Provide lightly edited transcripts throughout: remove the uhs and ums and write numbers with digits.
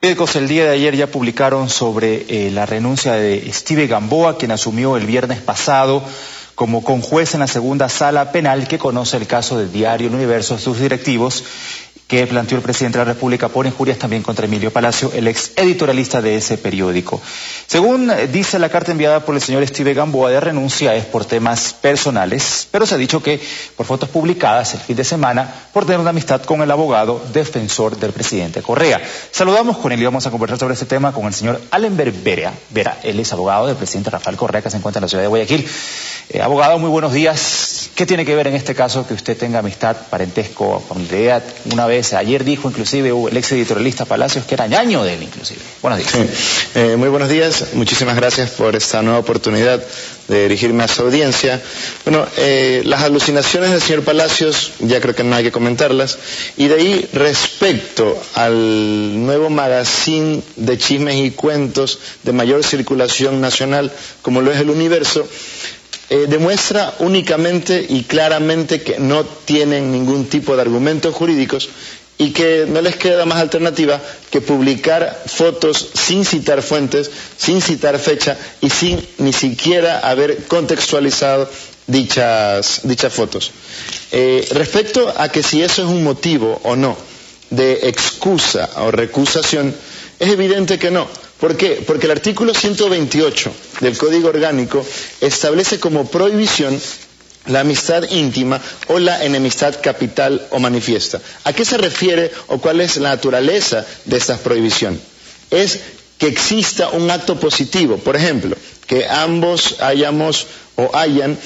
Periódicos el día de ayer ya publicaron sobre la renuncia de Steve Gamboa, quien asumió el viernes pasado como conjuez en la segunda sala penal que conoce el caso del diario El Universo, sus directivos, que planteó el presidente de la República por injurias también contra Emilio Palacio, el ex editorialista de ese periódico. Según dice la carta enviada por el señor Steve Gamboa de renuncia, es por temas personales, pero se ha dicho que por fotos publicadas el fin de semana por tener una amistad con el abogado defensor del presidente Correa. Saludamos con él y vamos a conversar sobre este tema con el señor Alenber Vera. Él es abogado del presidente Rafael Correa, que se encuentra en la ciudad de Guayaquil. Abogado, muy buenos días. ¿Qué tiene que ver en este caso que usted tenga amistad, parentesco, familiaridad? Una vez, ayer dijo inclusive el ex editorialista Palacios que era ñaño de él inclusive. Buenos días. Sí. Muy buenos días, muchísimas gracias por esta nueva oportunidad de dirigirme a su audiencia. Bueno, las alucinaciones del señor Palacios ya creo que no hay que comentarlas, y de ahí respecto al nuevo magazine de chismes y cuentos de mayor circulación nacional como lo es El Universo, demuestra únicamente y claramente que no tienen ningún tipo de argumentos jurídicos y que no les queda más alternativa que publicar fotos sin citar fuentes, sin citar fecha y sin ni siquiera haber contextualizado dichas fotos. Respecto a que si eso es un motivo o no de excusa o recusación, es evidente que no. ¿Por qué? Porque el artículo 128 del Código Orgánico establece como prohibición la amistad íntima o la enemistad capital o manifiesta. ¿A qué se refiere o cuál es la naturaleza de esta prohibición? Es que exista un acto positivo, por ejemplo, que ambos hayamos o hayan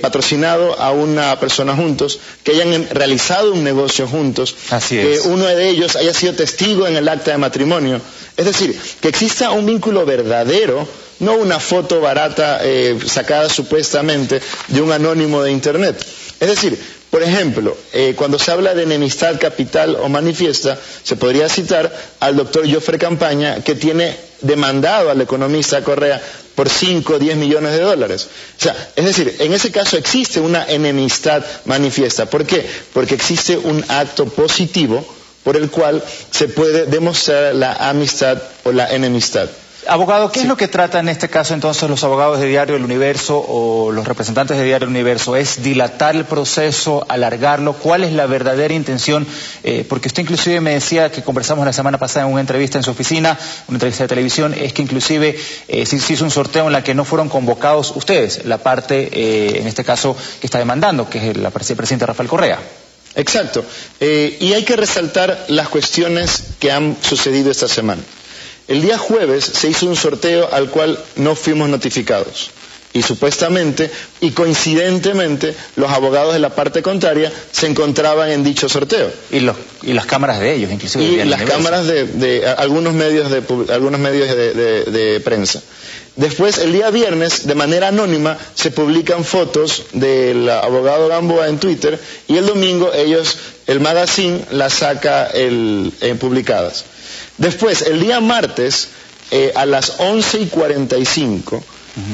patrocinado a una persona juntos, que hayan realizado un negocio juntos, que uno de ellos haya sido testigo en el acta de matrimonio. Es decir, que exista un vínculo verdadero, no una foto barata sacada supuestamente de un anónimo de internet. Es decir, por ejemplo, cuando se habla de enemistad capital o manifiesta, se podría citar al doctor Joffre Campaña, que tiene demandado al economista Correa por 5 o 10 millones de dólares. O sea, es decir, en ese caso existe una enemistad manifiesta. ¿Por qué? Porque existe un acto positivo por el cual se puede demostrar la amistad o la enemistad. Abogado, ¿qué es lo que trata en este caso entonces los abogados de Diario El Universo o los representantes de Diario El Universo? ¿Es dilatar el proceso, alargarlo? ¿Cuál es la verdadera intención? Porque usted inclusive me decía que conversamos la semana pasada en una entrevista en su oficina, una entrevista de televisión, es que inclusive se hizo un sorteo en la que no fueron convocados ustedes, la parte en este caso que está demandando, que es el presidente Rafael Correa. Exacto. Y hay que resaltar las cuestiones que han sucedido esta semana. El día jueves se hizo un sorteo al cual no fuimos notificados. Y supuestamente y coincidentemente los abogados de la parte contraria se encontraban en dicho sorteo. Y las cámaras de ellos, inclusive. Y las cámaras de algunos medios de prensa. Después, el día viernes, de manera anónima, se publican fotos del abogado Gamboa en Twitter, y el domingo el magazine las saca publicadas. Después, el día martes, a las 11:45,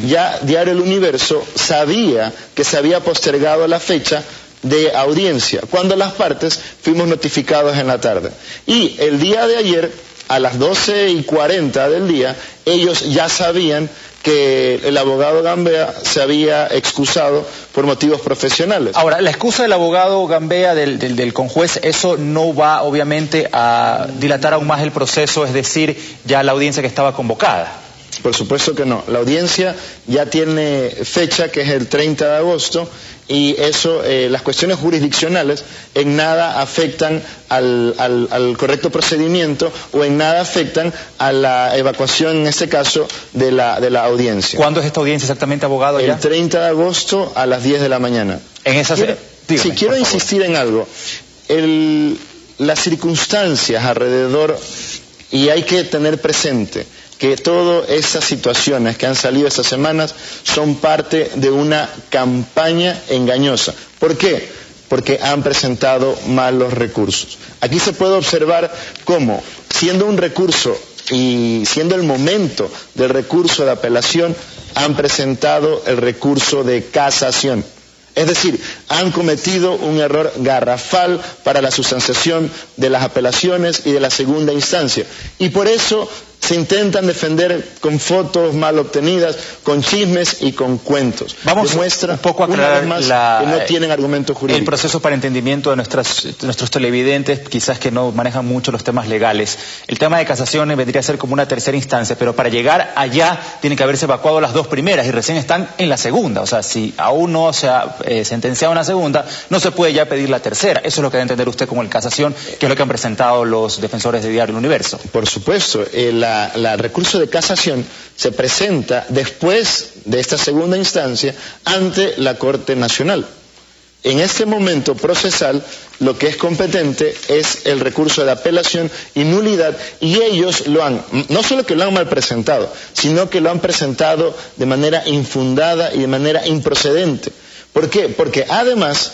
ya Diario El Universo sabía que se había postergado la fecha de audiencia, cuando las partes fuimos notificados en la tarde. Y el día de ayer, a las 12:40 del día, ellos ya sabían que el abogado Gambea se había excusado por motivos profesionales. Ahora, la excusa del abogado Gambea, del conjuez, eso no va obviamente a dilatar aún más el proceso, es decir, ya la audiencia que estaba convocada. Por supuesto que no. La audiencia ya tiene fecha, que es el 30 de agosto, y eso, las cuestiones jurisdiccionales en nada afectan al correcto procedimiento o en nada afectan a la evacuación, en este caso, de la audiencia. ¿Cuándo es esta audiencia exactamente, abogado? El 30 de agosto a las 10 de la mañana. Quiero insistir en algo. Las circunstancias alrededor, y hay que tener presente que todas esas situaciones que han salido estas semanas son parte de una campaña engañosa. ¿Por qué? Porque han presentado mal los recursos. Aquí se puede observar cómo, siendo un recurso y siendo el momento del recurso de apelación, han presentado el recurso de casación. Es decir, han cometido un error garrafal para la sustanciación de las apelaciones y de la segunda instancia. Y por eso se intentan defender con fotos mal obtenidas, con chismes y con cuentos. Vamos Demuestra un poco a aclarar una vez más que no tienen argumento jurídico. El proceso para entendimiento de nuestros televidentes, quizás que no manejan mucho los temas legales. El tema de casación vendría a ser como una tercera instancia, pero para llegar allá tienen que haberse evacuado las dos primeras y recién están en la segunda. O sea, si aún no se ha sentenciado en la segunda, no se puede ya pedir la tercera. Eso es lo que debe entender usted como el casación, que es lo que han presentado los defensores de Diario El Universo. Por supuesto, el recurso de casación se presenta después de esta segunda instancia ante la Corte Nacional. En este momento procesal, lo que es competente es el recurso de apelación y nulidad, y ellos no solo que lo han mal presentado, sino que lo han presentado de manera infundada y de manera improcedente. ¿Por qué? Porque además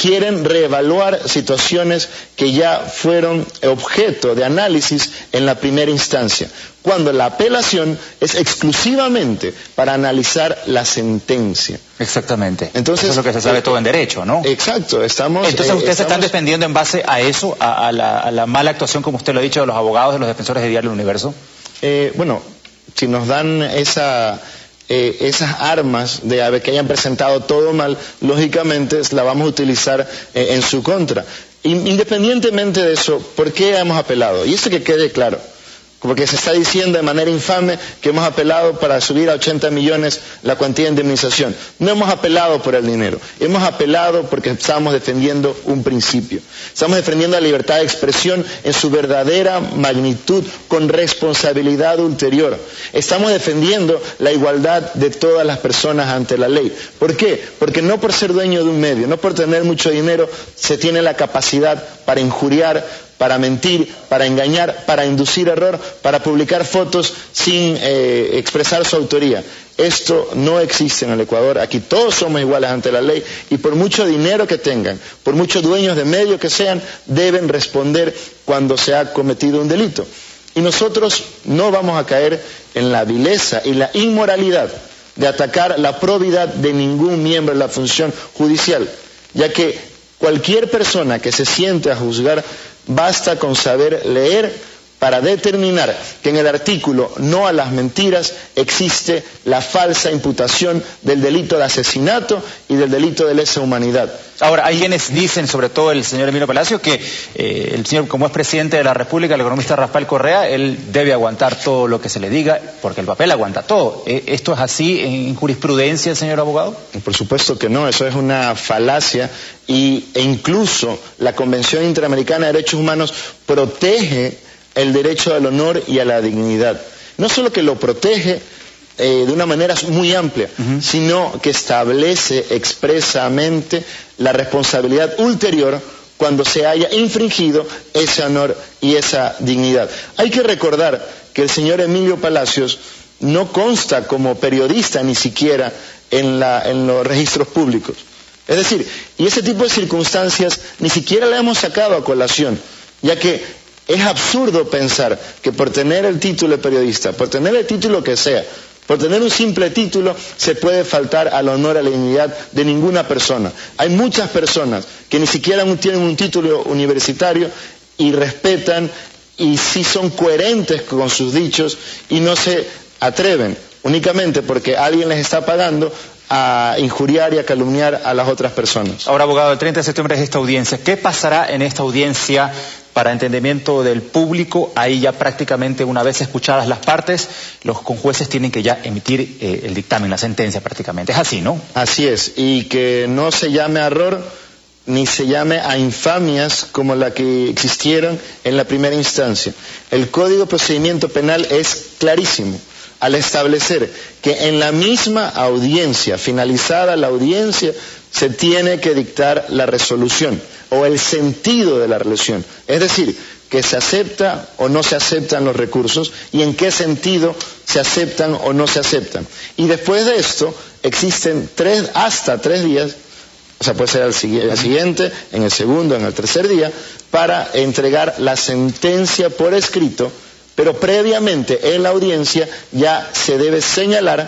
quieren reevaluar situaciones que ya fueron objeto de análisis en la primera instancia, cuando la apelación es exclusivamente para analizar la sentencia. Exactamente. Entonces, eso es lo que se sabe todo en derecho, ¿no? Exacto. Entonces ustedes se están defendiendo en base a eso, a la mala actuación, como usted lo ha dicho, de los abogados, de los defensores de Diario El Universo. Bueno, si nos dan esas armas de que hayan presentado todo mal, lógicamente la vamos a utilizar en su contra. Independientemente de eso, ¿por qué hemos apelado? Y eso que quede claro, porque se está diciendo de manera infame que hemos apelado para subir a 80 millones la cuantía de indemnización. No hemos apelado por el dinero, hemos apelado porque estamos defendiendo un principio. Estamos defendiendo la libertad de expresión en su verdadera magnitud, con responsabilidad ulterior. Estamos defendiendo la igualdad de todas las personas ante la ley. ¿Por qué? Porque no por ser dueño de un medio, no por tener mucho dinero, se tiene la capacidad para injuriar, para mentir, para engañar, para inducir error, para publicar fotos sin expresar su autoría. Esto no existe en el Ecuador. Aquí todos somos iguales ante la ley, y por mucho dinero que tengan, por muchos dueños de medios que sean, deben responder cuando se ha cometido un delito. Y nosotros no vamos a caer en la vileza y la inmoralidad de atacar la probidad de ningún miembro de la función judicial, ya que cualquier persona que se siente a juzgar, basta con saber leer para determinar que en el artículo "no a las mentiras" existe la falsa imputación del delito de asesinato y del delito de lesa humanidad. Ahora, hay quienes dicen, sobre todo el señor Emilio Palacio, que el señor, como es presidente de la República, el economista Rafael Correa, él debe aguantar todo lo que se le diga, porque el papel aguanta todo. ¿Esto es así en jurisprudencia, señor abogado? Por supuesto que no, eso es una falacia, e incluso la Convención Interamericana de Derechos Humanos protege el derecho al honor y a la dignidad. No solo que lo protege de una manera muy amplia, sino que establece expresamente la responsabilidad ulterior cuando se haya infringido ese honor y esa dignidad. Hay que recordar que el señor Emilio Palacios no consta como periodista ni siquiera en los registros públicos. Es decir, y ese tipo de circunstancias ni siquiera la hemos sacado a colación, ya que es absurdo pensar que por tener el título de periodista, por tener el título que sea, por tener un simple título, se puede faltar al honor, a la dignidad de ninguna persona. Hay muchas personas que ni siquiera tienen un título universitario y respetan y sí son coherentes con sus dichos y no se atreven, únicamente porque alguien les está pagando, a injuriar y a calumniar a las otras personas. Ahora, abogado, el 30 de septiembre es esta audiencia. ¿Qué pasará en esta audiencia para entendimiento del público? Ahí ya prácticamente, una vez escuchadas las partes, los conjueces tienen que ya emitir el dictamen, la sentencia prácticamente. Es así, ¿no? Así es, y que no se llame a error ni se llame a infamias como la que existieron en la primera instancia. El Código de Procedimiento Penal es clarísimo al establecer que en la misma audiencia, finalizada la audiencia, se tiene que dictar la resolución o el sentido de la resolución. Es decir, que se acepta o no se aceptan los recursos y en qué sentido se aceptan o no se aceptan. Y después de esto existen hasta tres días, o sea, puede ser al siguiente, en el segundo, en el tercer día, para entregar la sentencia por escrito, pero previamente en la audiencia ya se debe señalar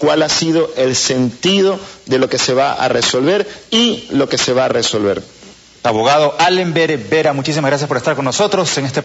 cuál ha sido el sentido de lo que se va a resolver y lo que se va a resolver. Abogado Allen Vera, muchísimas gracias por estar con nosotros en este